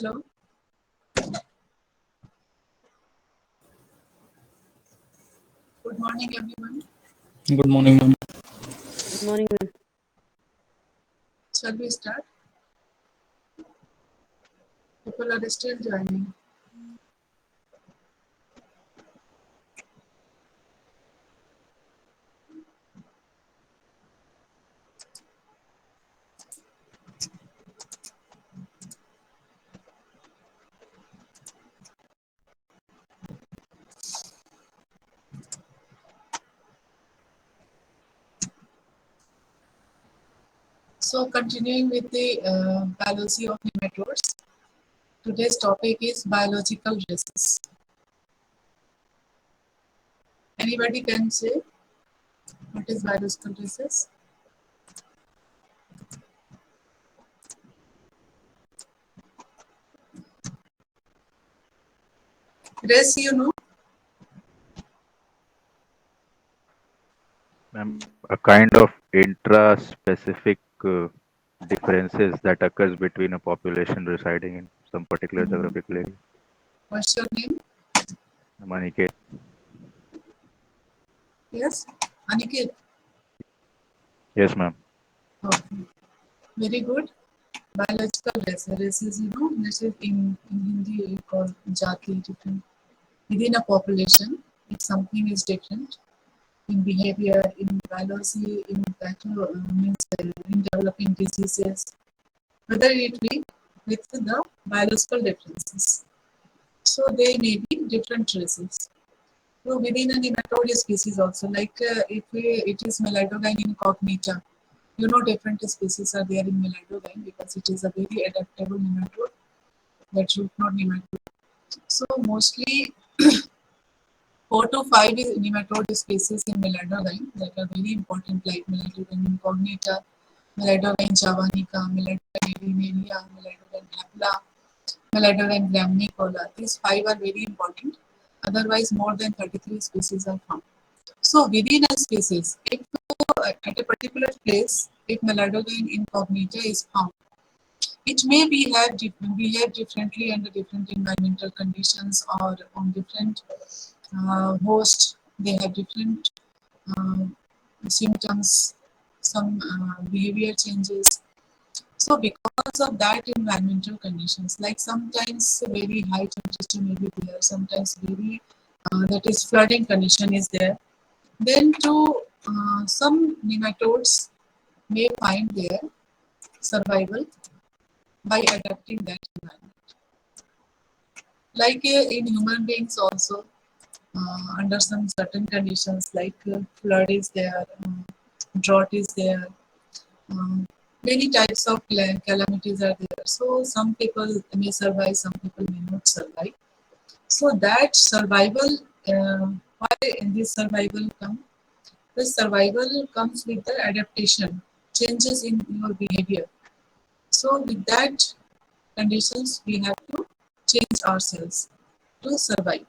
Hello. Good morning, everyone. Good morning, ma'am. Good morning, ma'am. Shall we start? People are still joining. So, continuing with the biology of nematodes, today's topic is biological races. Anybody can say what is biological races? Race, you know? A kind of intra-specific differences that occurs between a population residing in some particular geographical area. What's your name? Maniket. Yes, Aniket. Yes, ma'am. Okay. Very good. Biological races. Races, you know, this is in Hindi called jati, different. Within a population, if something is different in behavior, in biology, in in developing diseases, whether it be with the biological differences. So they may be different races. So within a nematode species also, like it is Melidogyne incognita, you know different species are there in Melidogyne because it is a very adaptable nematode, that root knot nematode. So mostly 4 to 5 nematode species in Melidogyne that are very important, like Melidogyne incognita, Melidogyne javanica, Melidogyne erinaria, Melidogyne hapla, Melidogyne graminicola. These 5 are very important. Otherwise, more than 33 species are found. So within a species, if at a particular place, if Melidogyne incognita is found, it may behave differently under different environmental conditions or on different hosts. They have different uh, symptoms, some behavior changes. So because of that environmental conditions, like sometimes very high temperature may be there, sometimes very that is flooding condition is there, then to some nematodes may find their survival by adapting that environment. Like in human beings also, under some certain conditions like flood is there, drought is there, many types of calamities are there. So some people may survive, some people may not survive. So that survival, why this survival come? The survival comes with the adaptation, changes in your behavior. So with that conditions, we have to change ourselves to survive.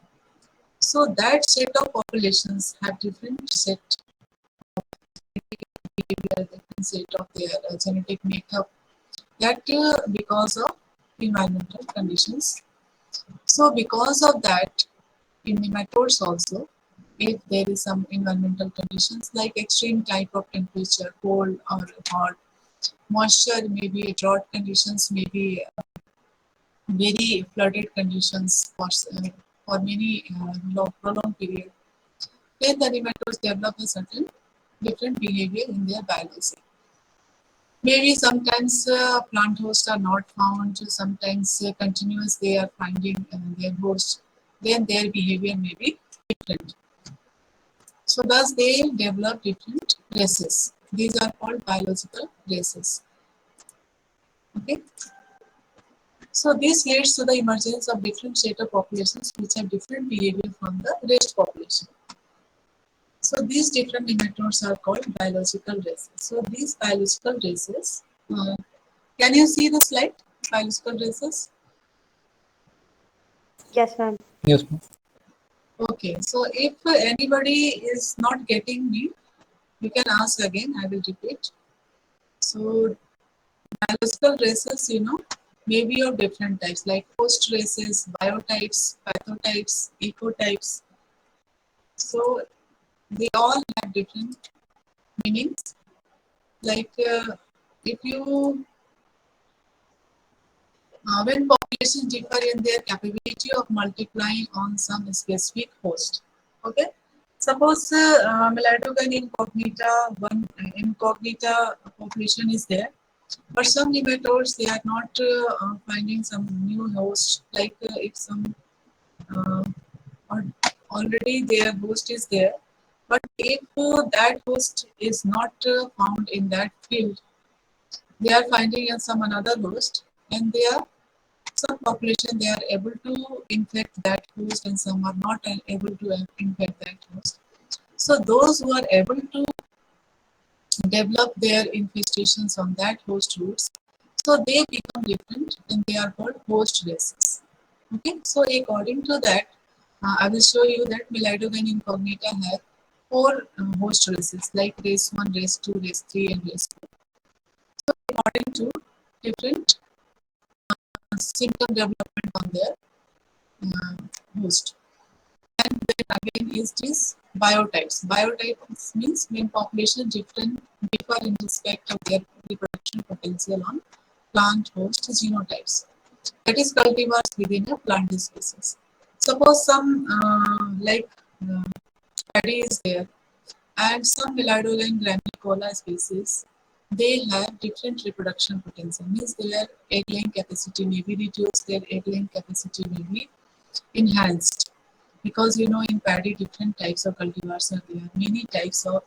So that set of populations have different set behavior, different set of their genetic makeup. That because of environmental conditions. So because of that, in nematodes also, if there is some environmental conditions like extreme type of temperature, cold or hot, moisture, maybe drought conditions, maybe very flooded conditions for many long, prolonged period, then the nematodes develop a certain different behavior in their biology. Maybe sometimes plant hosts are not found, sometimes continuous they are finding their host, then their behavior may be different. So thus they develop different races. These are called biological races. Okay. So this leads to the emergence of different set of populations which have different behavior from the rest population. So these different nematodes are called biological races. So these biological races, can you see the slide? Biological races. Yes, ma'am. Yes, ma'am. Okay, so if anybody is not getting me, you can ask again, I will repeat. So biological races, you know, may be of different types like host races, biotypes, pathotypes, ecotypes. So they all have different meanings. Like if you when populations differ in their capability of multiplying on some specific host. Okay, suppose Melatogen incognita, one incognita population is there, but some nematodes they are not finding some new host. Like if some uh, or already their host is there, but if that host is not found in that field, they are finding some another host, and they are some population they are able to infect that host and some are not able to infect that host. So those who are able to develop their infestations on that host roots, so they become different and they are called host races. Okay, so according to that, I will show you that Melidogen incognita have four host races like race 1, race 2, race 3 and race 4. So according to different symptom development on their host. And then again is this biotypes. Biotypes means when population differ in respect of their reproduction potential on plant host genotypes. That is cultivars within a plant species. Suppose some uh, paddy is there and some Melidolen granicola species, they have different reproduction potential. Means their egg laying capacity may be reduced, their egg laying capacity may be enhanced, because you know in paddy different types of cultivars are there, many types of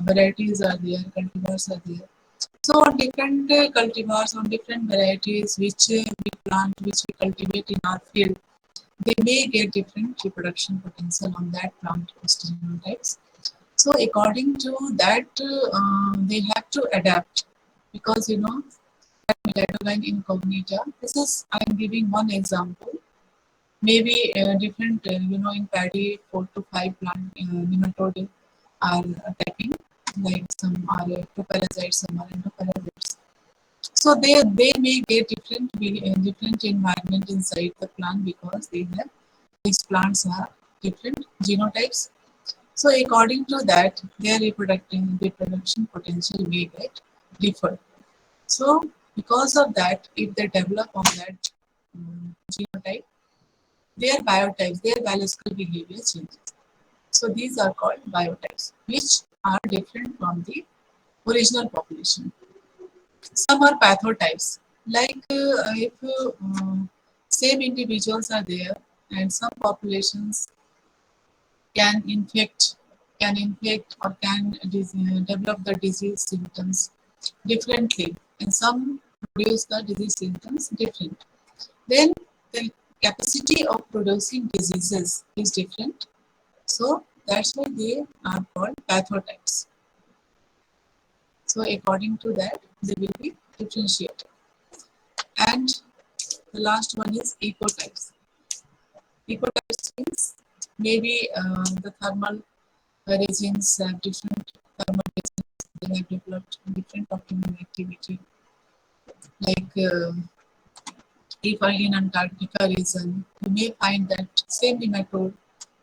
varieties are there, cultivars are there. So on different cultivars, on different varieties which we plant, which we cultivate in our field, they may get different reproduction potential on that plant host genotypes. So according to that, they have to adapt, because you know that Melatonin incognita. This is I am giving one example. Maybe different, in paddy, 4 to 5 plant nematode are attacking. Like some are ectoparasites, some are endoparasites. So they may get different environment inside the plant because they have these plants are different genotypes. So according to that, their reproduction potential may get different. So because of that, if they develop on that genotype, their biotypes, their biological behavior changes. So these are called biotypes, which are different from the original population. Some are pathotypes, like if same individuals are there, and some populations can infect, or can develop the disease symptoms differently, and some produce the disease symptoms different. Then the capacity of producing diseases is different. So that's why they are called pathotypes. So according to that, they will be differentiated. And the last one is ecotypes. Ecotypes means maybe the thermal regimes have different thermal regimes. They have developed different optimum activity. Like if in Antarctica region, you may find that same nematode,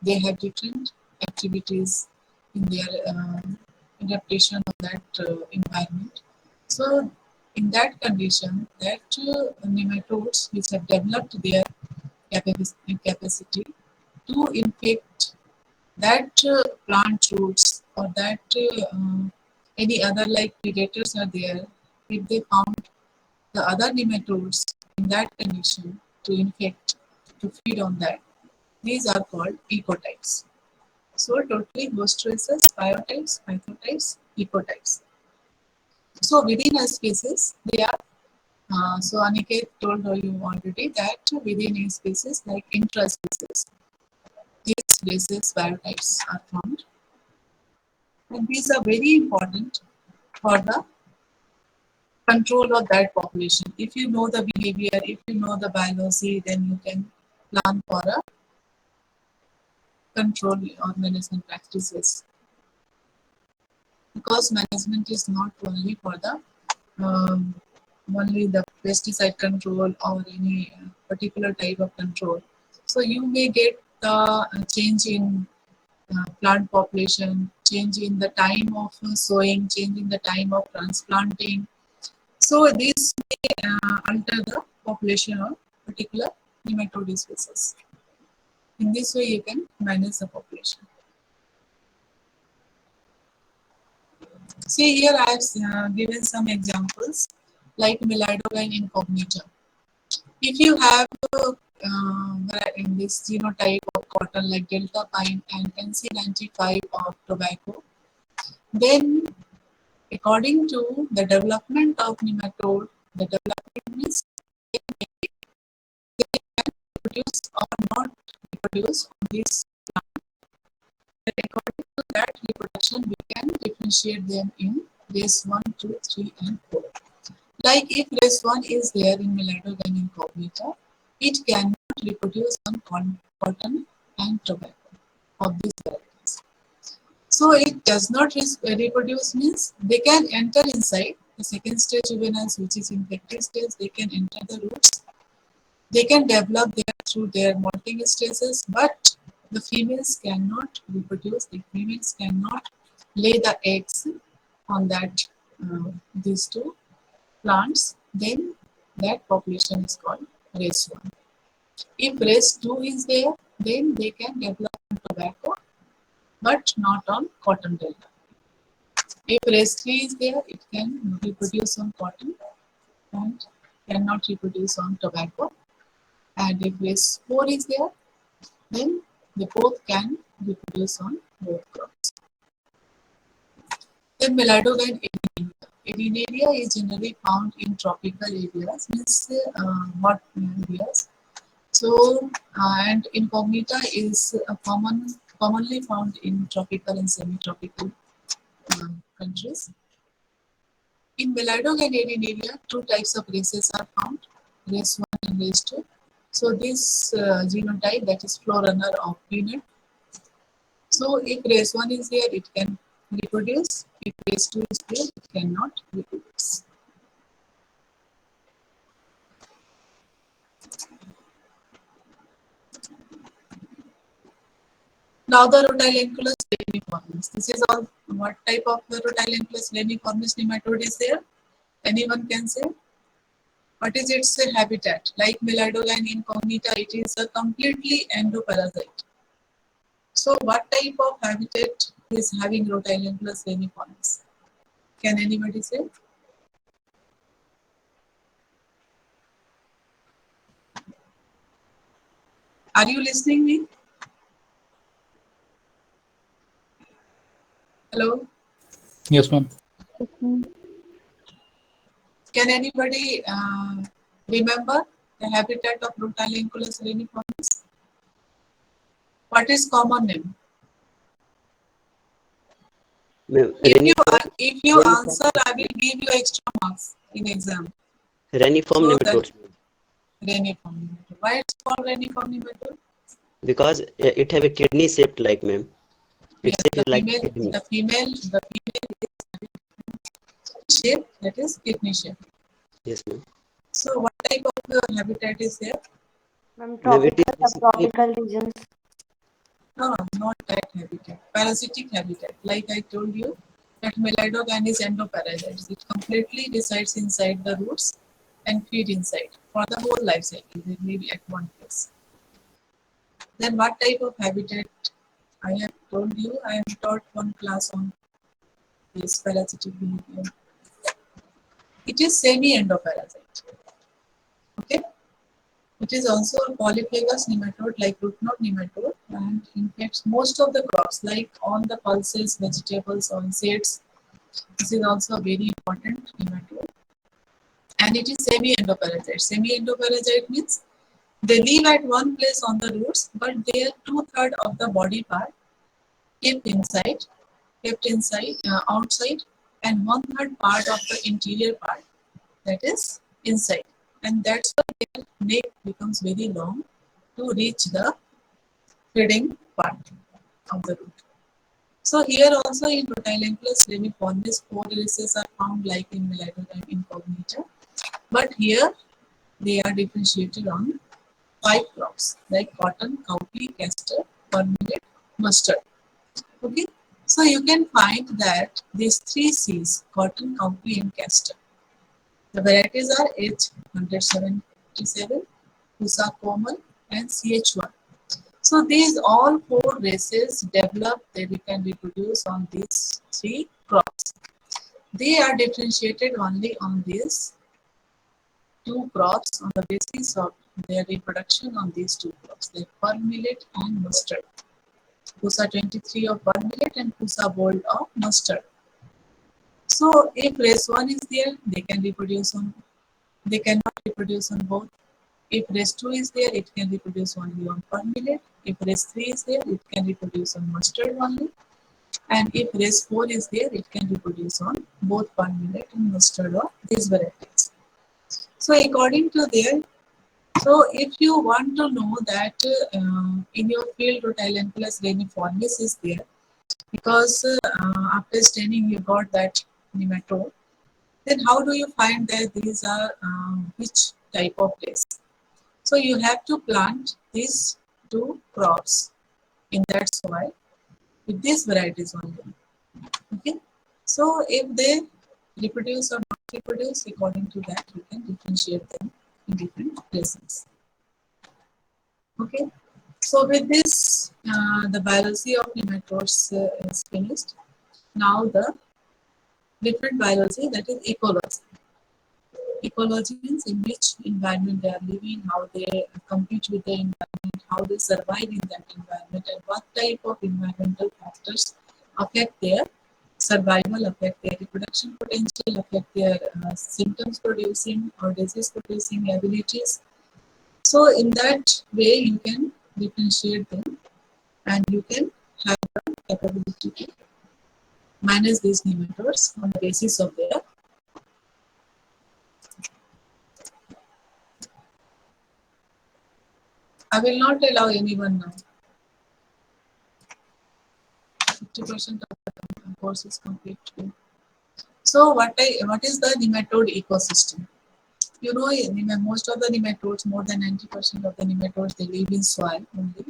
they have different activities in their adaptation of that environment. So in that condition, that nematodes which have developed their capacity to infect that plant roots, or that any other like predators are there, if they found the other nematodes in that condition to infect, to feed on that, these are called ecotypes. So totally host races, biotypes, pathotypes, ecotypes. So within a species, they are so Aniket told you already that within a species like intraspecies, these races, biotypes are found, and these are very important for the control of that population. If you know the behavior, if you know the biology, then you can plan for a control or management practices. Because management is not only for the only the pesticide control or any particular type of control. So you may get the change in plant population, change in the time of sowing, change in the time of transplanting. So this may alter the population of particular nematode species. In this way, you can manage the population. See here, I have given some examples like Melidogyne incognita. If you have in this genotype of cotton like delta pine and NC95 of tobacco, then according to the development of nematode, the development means they can produce or not reproduce on this plant. And according to that reproduction, we can differentiate them in race 1, 2, 3, and 4. Like if race 1 is there in Melidogyne incognita, it cannot reproduce on cotton and tobacco of these varieties. So it does not reproduce means they can enter inside the second stage juveniles, which is infective stage. They can enter the roots. They can develop there through their molting stages, but the females cannot reproduce. The females cannot lay the eggs on that these two plants. Then that population is called race 1. If race 2 is there, then they can develop on tobacco, but not on cotton delta. If race 3 is there, it can reproduce on cotton and cannot reproduce on tobacco. And if race 4 is there, then they both can reproduce on both crops. Then Melidogyne arenaria. Arenaria is generally found in tropical areas, means hot areas. So, and incognita is commonly found in tropical and semi-tropical countries. In Melidogyne arenaria, two types of races are found, race 1 and race 2. So this genotype, that is flow runner of peanut. So if race 1 is there, it can reproduce. If race 2 is there, it cannot reproduce. Now the Rhotilenculus leniformis. This is all what type of the Rhotilenculus leniformis nematode is there? Anyone can say? What is its habitat? Like Melidogyne incognita, it is a completely endoparasite. So what type of habitat is having Rhotilenculus leniformis? Can anybody say? Are you listening me? Hello? Yes, ma'am. Can anybody remember the habitat of Rhotilenculus leniformis? What is common name? If you answer, I will give you extra marks in exam. Reniform nematode. Reniform nematode. Why it's called reniform nematode? Because it have a kidney shaped like, ma'am. Yes, the female is having shape, that is kidney shape. Yes, ma'am. So what type of habitat is there? From tropical, subtropical regions. No, not that habitat. Parasitic habitat. Like I told you, that Melidogyne is endoparasites. It completely resides inside the roots and feed inside for the whole life cycle. They may be at one place. Then what type of habitat? I have told you, I have taught one class on this parasitic behavior. It is semi-endoparasite. Okay. It is also a polyphagous nematode like root knot nematode and infects most of the crops like on the pulses, vegetables, on seeds. This is also a very important nematode. And it is semi-endoparasite. Semi-endoparasite means they live at one place on the roots, but they are 2/3 of the body part kept outside, and 1/3 part of the interior part, that is inside. And that's why their neck becomes very long to reach the feeding part of the root. So here also in Rhotilenculus leniformis, 4 races are found like in Melidogyne incognita. But here they are differentiated on 5 crops like cotton, cowpea, castor, corn millet, mustard. Okay, so you can find that these 3 C's, cotton, cowpea, and castor. The varieties are H177, Pusa Komal, and CH1. So these all 4 races develop, they can reproduce on these 3 crops. They are differentiated only on these 2 crops on the basis of their reproduction on these 2 crops, like pearl millet and mustard. Pusa 23 of pearl millet and Pusa bold of mustard. So if race 1 is there, they can reproduce on, they cannot reproduce on both. If race 2 is there, it can reproduce only on pearl millet. If race 3 is there, it can reproduce on mustard only. And if race 4 is there, it can reproduce on both pearl millet and mustard of these varieties. So according to their, so if you want to know that in your field Rhode plus reniformis is there, because after staining you got that nematode, then how do you find that these are which type of place? So you have to plant these 2 crops in that soil with these varieties only. Okay, so if they reproduce or not reproduce, according to that you can differentiate them in different places. Okay, so with this the biology of nematodes is finished. Now the different biology, that is ecology. Ecology means in which environment they are living, how they compete with the environment, how they survive in that environment, and what type of environmental factors affect their survival, affect their reproduction potential, affect their symptoms producing or disease producing abilities. So in that way you can differentiate them and you can have the capability to manage these nematodes on the basis of their. I will not allow anyone now. 50% of the course is complete today. So what is the nematode ecosystem? You know, most of the nematodes, more than 90% of the nematodes, they live in soil only.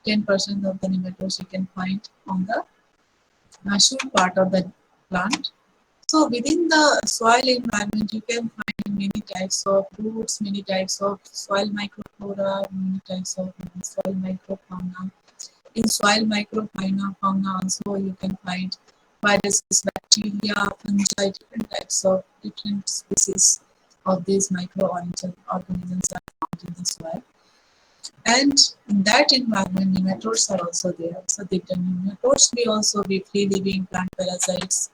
10% of the nematodes you can find on the shoot part of the plant. So within the soil environment, you can find many types of roots, many types of soil microflora, many types of soil microfauna. In soil microfauna also you can find viruses, bacteria, fungi, different types of different species of these microorganisms are found in the soil. And in that environment, nematodes are also there. So the nematodes may also be free living plant parasites,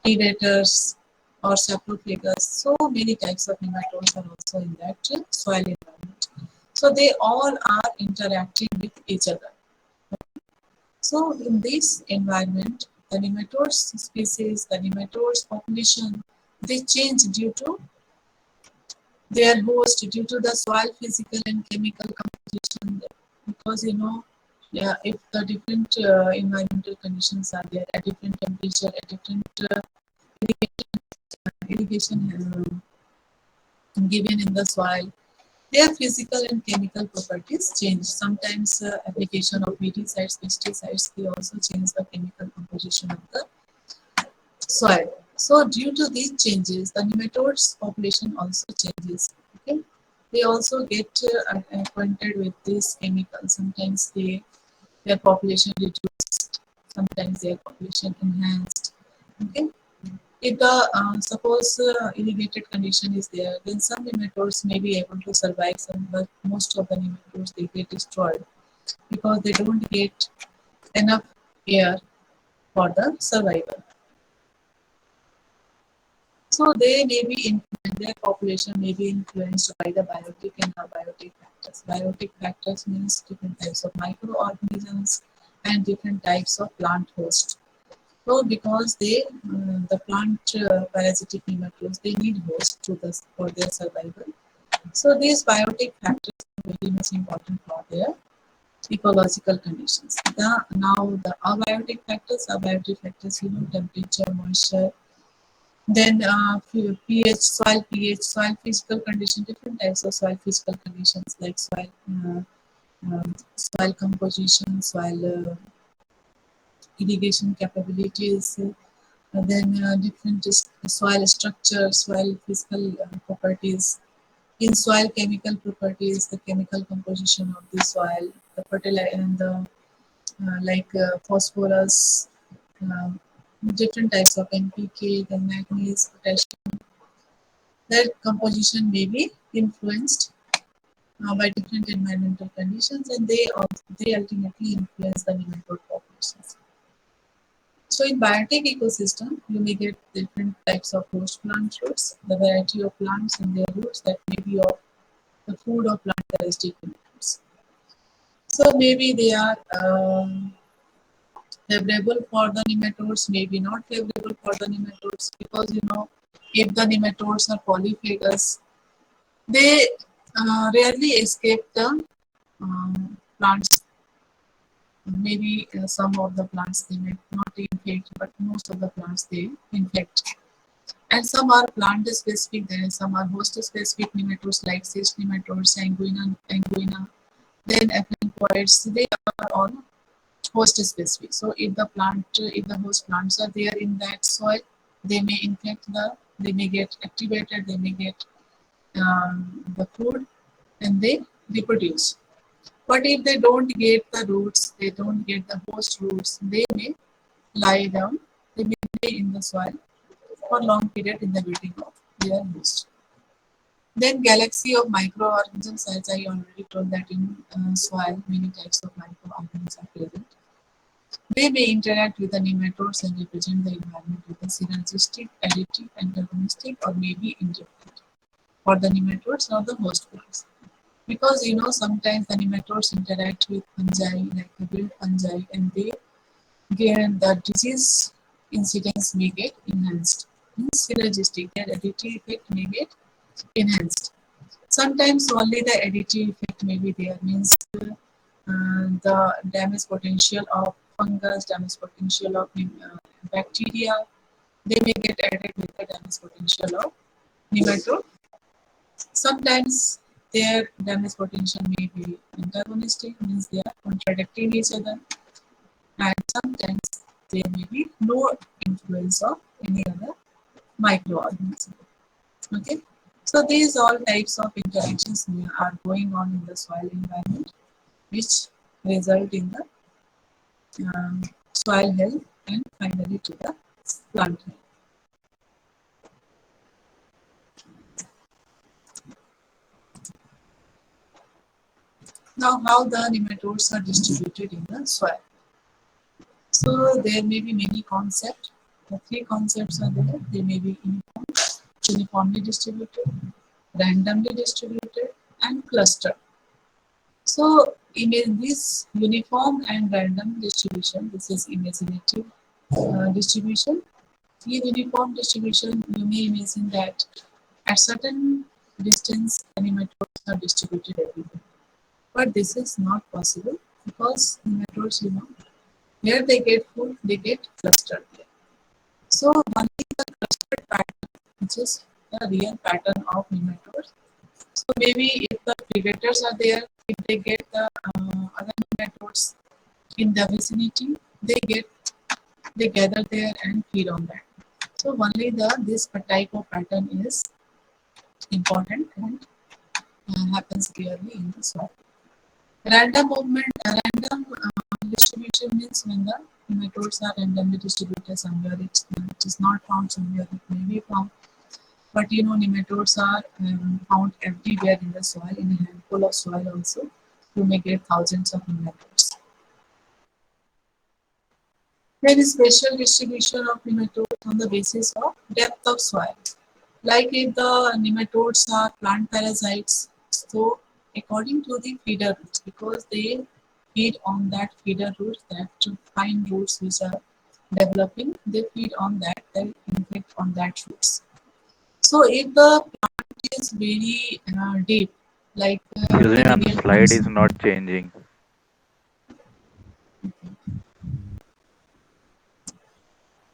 predators, or saprophagus. So many types of nematodes are also in that soil environment. So they all are interacting with each other. So in this environment, the nematodes species, the nematodes population, they change due to their host, due to the soil physical and chemical composition. Because you know, yeah, if the different environmental conditions are there at different temperature, at different irrigation given in the soil, their physical and chemical properties change. Sometimes application of weedicides, pesticides, they also change the chemical composition of the soil. So due to these changes, the nematodes population also changes. Okay, they also get acquainted with these chemicals. Sometimes their population reduced, sometimes their population enhanced. Okay, if the suppose irrigated condition is there, then some nematodes may be able to survive, some, but most of the nematodes they get destroyed because they don't get enough air for the survival. So they may be their population may be influenced by the biotic and abiotic factors. Biotic factors means different types of microorganisms and different types of plant host. So because they, the plant parasitic nematodes, they need host to the, for their survival. So these biotic factors are very much important for their ecological conditions. Now the abiotic factors, you know, temperature, moisture, Then pH, soil physical condition, different types of soil physical conditions like soil composition, soil irrigation capabilities, then different soil structure, soil physical properties, in soil chemical properties, the chemical composition of the soil, the fertilizer and the phosphorus, uh, different types of NPK, the manganese, potassium. Their composition may be influenced by different environmental conditions, and they ultimately influence the nematode populations. So in biotic ecosystem, you may get different types of host plant roots, the variety of plants and their roots that may be of the food or plant parasitic nematodes. So maybe they are favorable for the nematodes, maybe not favorable for the nematodes, because if the nematodes are polyphagous, they rarely escape the plants. Maybe some of the plants they may not infect, but most of the plants they infect. And some are plant specific, then some are host specific nematodes like cyst nematodes, anguina, then aphanpoids. They are all host specific. So if the host plants are there in that soil, they may they may get activated, they may get the food, and they reproduce. But if they don't get the roots, they don't get the host roots, they may lie down, they may be in the soil for long period in the building of their host. Then galaxy of microorganisms, as I already told that in soil, many types of microorganisms are present. They may interact with the nematodes and represent the environment with a synergistic, additive, antagonistic, or maybe indifferent for the nematodes or the host plants. Because sometimes the nematodes interact with fungi, like the wild fungi, and they get the disease incidence may get enhanced. Means synergistic, their additive effect may get enhanced. Sometimes only the additive effect may be there, means the damage potential of fungus, damage potential of bacteria, they may get added with the damage potential of nematode. Sometimes their damage potential may be antagonistic, means they are contradicting each other, and sometimes there may be no influence of any other microorganism. Okay, so these all types of interactions are going on in the soil environment, which result in the soil health and finally to the plant health. Now, how the nematodes are distributed in the soil. So there may be many concepts. The three concepts are there. They may be uniformly distributed, randomly distributed, and clustered. So in this uniform and random distribution, this is imaginative distribution. In uniform distribution, you may imagine that at certain distance, the nematodes are distributed everywhere. But this is not possible because nematodes, where they get food, they get clustered there. So only the clustered pattern, which is the real pattern of nematodes. So maybe if the predators are there, if they get the other nematodes in the vicinity, they gather there and feed on that. So only this type of pattern is important and happens clearly in the soil. Random distribution means when the nematodes are randomly distributed somewhere, it is not found somewhere, it may be found. But nematodes are found everywhere in the soil, in a handful of soil also. You may get thousands of nematodes. There is spatial distribution of nematodes on the basis of depth of soil. Like if the nematodes are plant parasites, so according to the feeder roots, because they feed on that feeder roots, that fine roots which are developing, they feed on that, they infect on that roots. So if the plant is very deep, like Excuse me, very ma'am, near slide to is not changing.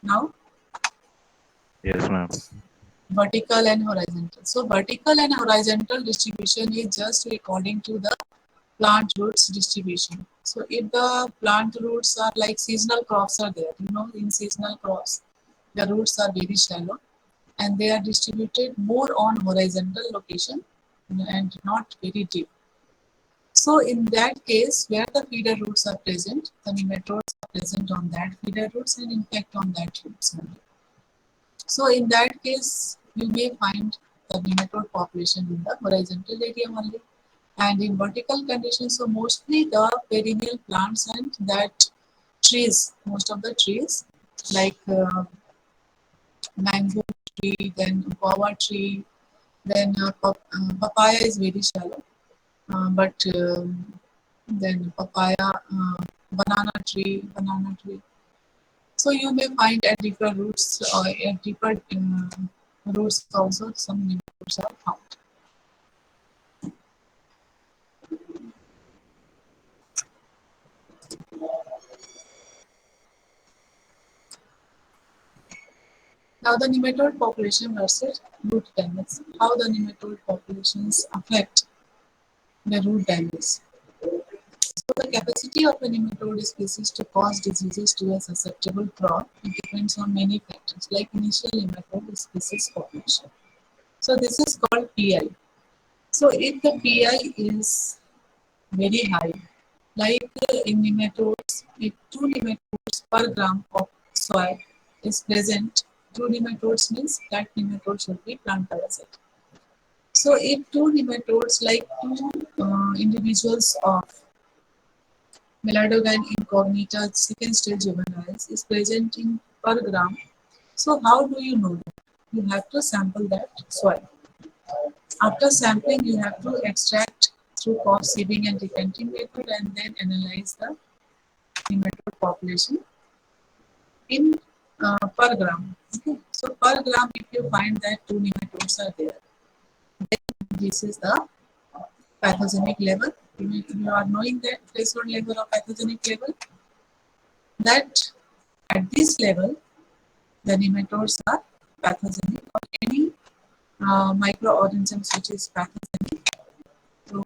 now, Yes, ma'am. Vertical and horizontal. So vertical and horizontal distribution is just according to the plant roots distribution. So if the plant roots are like seasonal crops are there, in seasonal crops, the roots are very shallow and they are distributed more on horizontal location and not very deep. So in that case, where the feeder roots are present, the nematodes are present on that feeder roots and in fact on that roots only. So in that case, you may find the nematode population in the horizontal area only. And in vertical conditions, so mostly the perennial plants and that trees, most of the trees like mango tree, then guava tree, then papaya is very shallow, but then papaya, banana tree. So you may find at deeper roots or at deeper roots also some nematodes are found. Now the nematode population versus root damage. How the nematode populations affect the root damage. So the capacity of a nematode species to cause diseases to a susceptible crop depends on many factors like initial nematode species population. So this is called PI. So if the PI is very high, like in nematodes, if 2 nematodes per gram of soil is present, 2 nematodes means that nematode should be plant parasite. So if 2 nematodes, like two individuals of Meladogyn incognita second stage juveniles is present in per gram, so how do you know that? You have to sample that soil. After sampling, you have to extract through pop sieving and decanting method and then analyze the nematode population in per gram. Okay. So per gram, if you find that 2 nematodes are there, then this is the pathogenic level. You are knowing that threshold level of pathogenic level. That at this level, the nematodes are pathogenic or any microorganisms which is pathogenic. So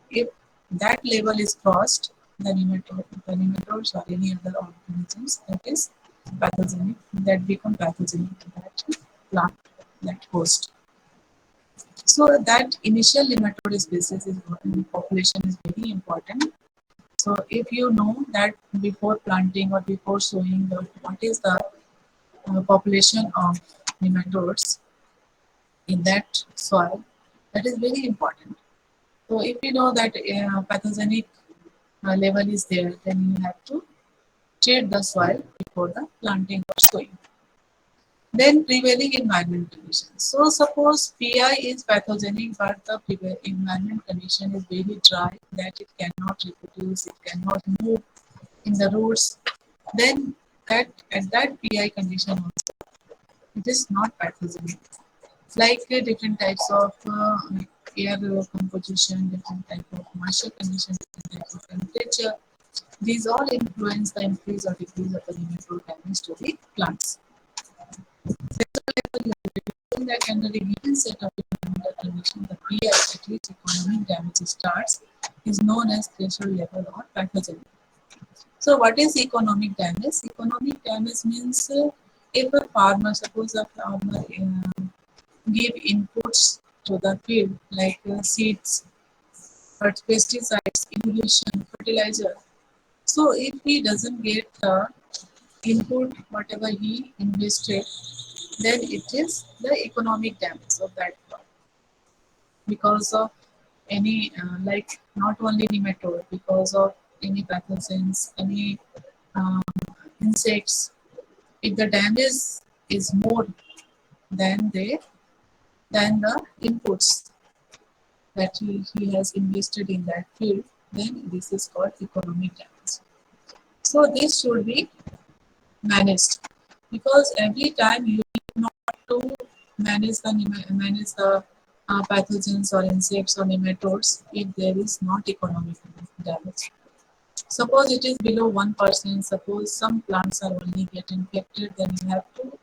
if that level is crossed, the nematodes or any other organisms that is pathogenic, that become pathogenic to that plant, that host. So that initial nematode species is population is very important. So if you know that before planting or before sowing, what is the population of nematodes in that soil, that is very important. So if you know that pathogenic level is there, then you have to treat the soil before the planting or sowing. Then prevailing environment conditions. So suppose PI is pathogenic, but the environment condition is very dry, that it cannot reproduce, it cannot move in the roots. Then that at that PI condition also, it is not pathogenic. Like different types of air composition, different type of moisture condition, different type of temperature. These all influence the increase or decrease of the nematode damage to the plants. In that under a given set of environmental conditions, the PI at which economic damage starts is known as threshold level or pathogen. So what is economic damage? Economic damage means if a farmer, suppose a farmer give inputs to the field like seeds, pesticides, irrigation, fertilizer. So if he doesn't get the input, whatever he invested, then it is the economic damage of that crop because of any like not only nematode, because of any pathogens, any um, insects. If the damage is more than the inputs that he has invested in that field, then this is called economic damage. So this should be managed because every time you need not to manage the pathogens or insects or nematodes if there is not economic damage. Suppose it is below 1%, suppose some plants are only get infected, then you have to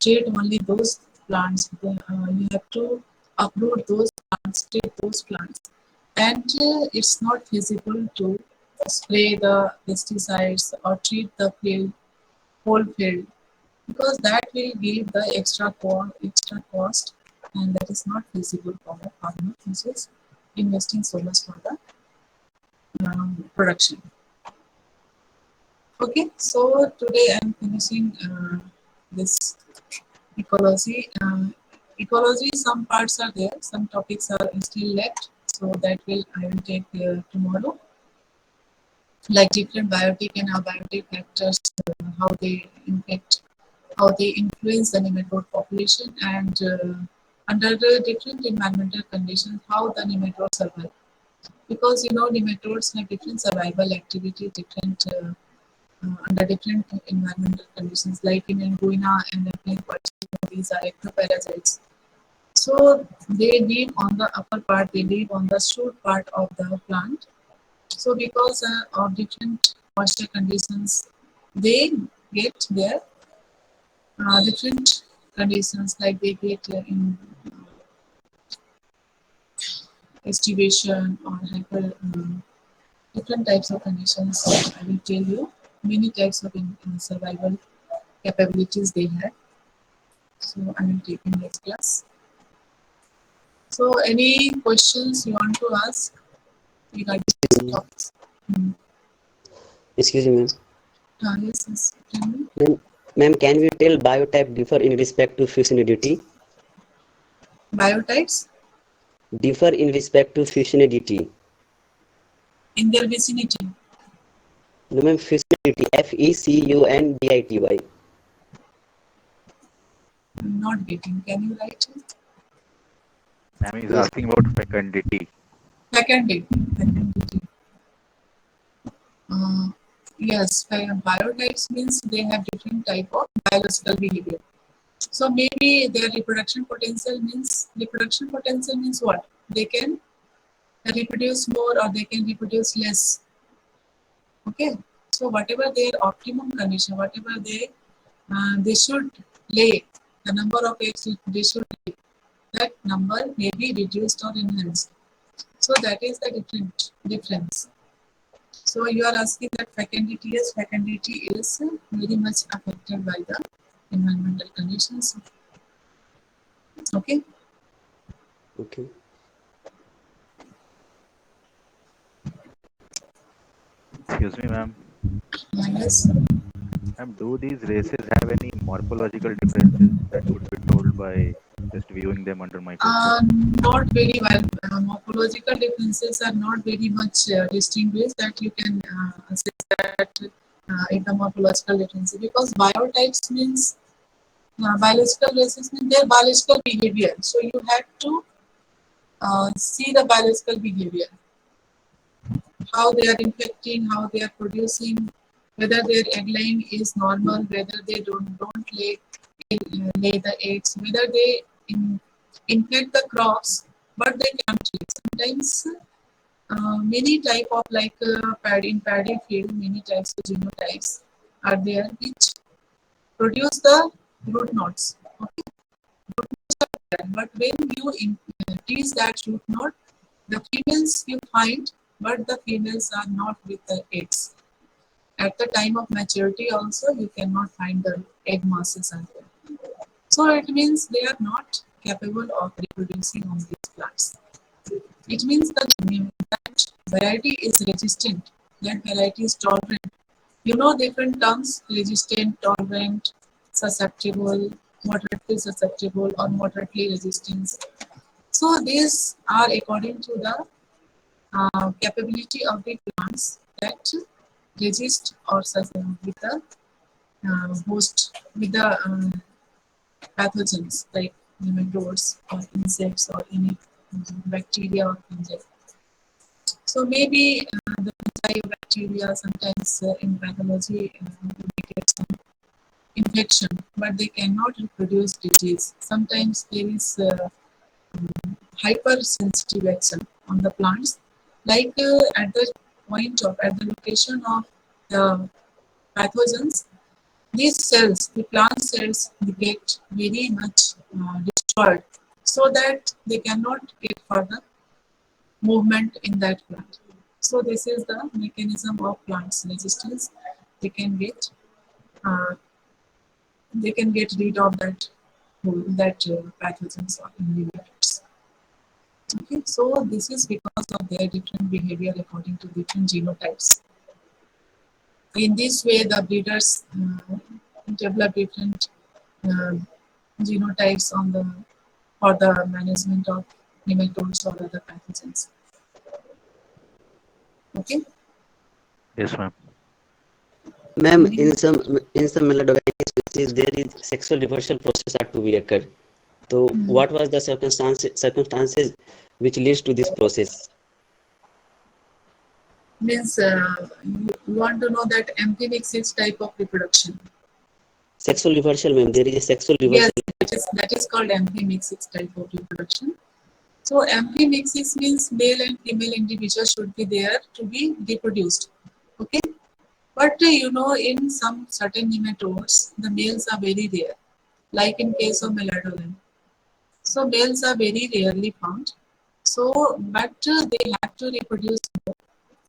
treat only those plants. You have to uproot those plants, treat those plants, and it's not feasible to spray the pesticides or treat the field, whole field, because that will give the extra cost, and that is not feasible for the farmer who is investing so much for the production. Okay, so today I'm finishing this ecology. Ecology, some parts are there, some topics are still left, so that will I will take tomorrow, like different biotic and abiotic factors, how they impact, how they influence the nematode population, and under the different environmental conditions, how the nematodes survive. Because nematodes have different survival activity, different under different environmental conditions. Like in Anguilla and these are ectoparasites. So they live on the upper part, they live on the shoot part of the plant. So because of different moisture conditions, they get their different conditions, like they get in estivation or hyper different types of conditions. I will tell you many types of survival capabilities they have. So I will take in next class. So any questions you want to ask regarding this topics? Excuse me, ma'am. Yes, yes. Tell me. Ma'am, can we tell biotype differ in respect to fusionidity? Biotypes Differ in respect to fusionidity. in their vicinity. No, ma'am, fusionidity. FECUNDITY. I'm not getting. Can you write it? Ma'am is Yes. asking about fecundity. Fecundity. Fecundity. Uh, yes, biotypes means they have different type of biological behavior. So maybe their reproduction potential means what? They can reproduce more or they can reproduce less. Okay. So whatever their optimum condition, whatever they should lay, the number of eggs they should lay, that number may be reduced or enhanced. So that is the difference. So you are asking that fecundity, yes, fecundity is very much affected by the environmental conditions. Okay. Okay. Excuse me, ma'am. Yes. Ma'am, do these races have any morphological differences that could be told by just viewing them under microscope? Not very well. Morphological differences are not very much distinguished that you can assess that in the morphological differences, because biotypes means biological races mean their biological behavior. So you have to see the biological behavior, how they are infecting, how they are producing, whether their egg laying is normal, whether they don't lay the eggs, whether they infect the crops, but they can't lay. Sometimes many type of like paddy field, many types of genotypes are there which produce the root knots. Okay, but when you tease that root knot, the females you find, but the females are not with the eggs. At the time of maturity also, you cannot find the egg masses are there. So it means they are not capable of reproducing on these plants. It means that variety is resistant, that variety is tolerant. You know different terms: resistant, tolerant, susceptible, moderately susceptible, or moderately resistant. So these are according to the capability of the plants that resist or with the host, with the pathogens like nematodes or insects or any bacteria or fungi. So maybe the fungi or bacteria sometimes in pathology they get some infection, but they cannot reproduce disease. Sometimes there is hypersensitive action on the plants, like at the location of the pathogens, these cells, the plant cells, they get very much destroyed so that they cannot get further movement in that plant. So this is the mechanism of plants resistance. They can get uh, rid of that pathogens or inhibitors. Okay, so this is because of their different behavior according to different genotypes. In this way, the breeders develop different uh, genotypes for the management of nematodes or other pathogens. Okay. Yes, ma'am. Ma'am, Any in some melodogenic species, there is sexual reversal process are to be occur. So, what was the circumstances which leads to this process? means you want to know that empty mixes type of reproduction. Sexual reversal, ma'am. There is a sexual Yes, reversal. that is called empty mixes type of reproduction. So empty mixes means male and female individuals should be there to be reproduced. Okay, but in some certain nematodes, the males are very rare, like in case of meladolin. So males are very rarely found. So, but they have to reproduce more.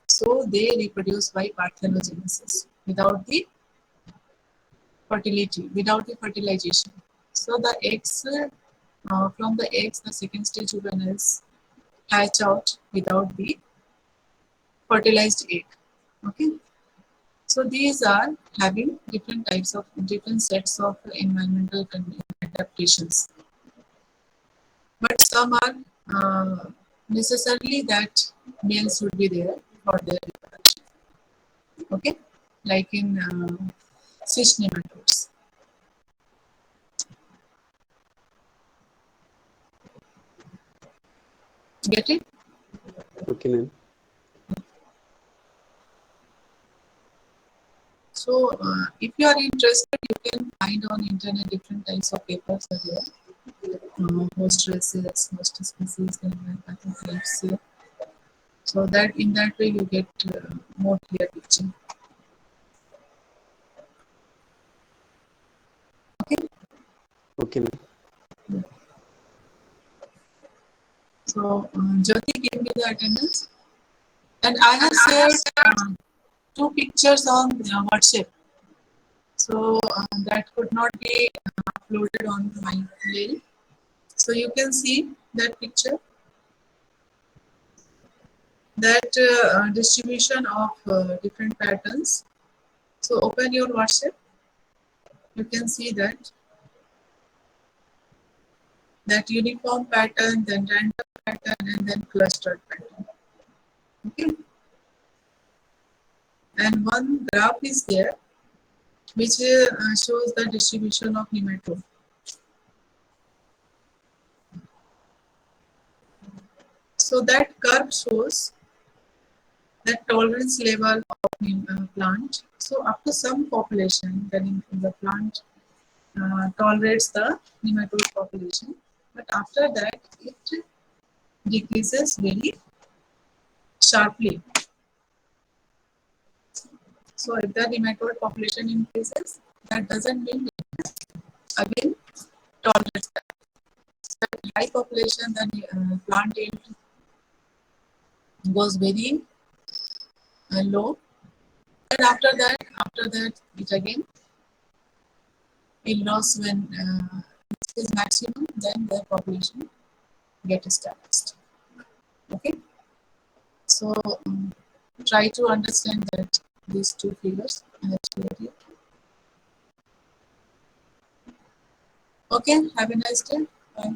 So they reproduce by parthenogenesis without the fertility, without the fertilization. So the eggs, from the eggs, the second stage juveniles hatch out without the fertilized egg. Okay. So these are having different sets of environmental adaptations. But some are necessarily that males should be there for their reproduction. Okay, like in cyst nematodes. Get it? Okay, ma'am. So if you are interested, you can find on internet different types of papers are there. Host stresses, host species, and types. So that in that way you get more clear picture. Okay. Okay, ma'am. So Jyoti gave me the attendance, and I have shared two pictures on WhatsApp. So that could not be uploaded on my mail. So you can see that picture, that distribution of different patterns. So open your WhatsApp. You can see that uniform pattern, then random pattern, and then clustered pattern. Okay. And one graph is there which shows the distribution of nematode. So that curve shows the tolerance level of plant. So up to some population, then the plant tolerates the nematode population, but after that it decreases very sharply. So if the nematode population increases, that doesn't mean it again tolerates that. So at high population, the plant yield goes very low, and after that, it again will lose when it is maximum. Then the population get established. Okay, so try to understand that these two figures. Okay, have a nice day. Bye.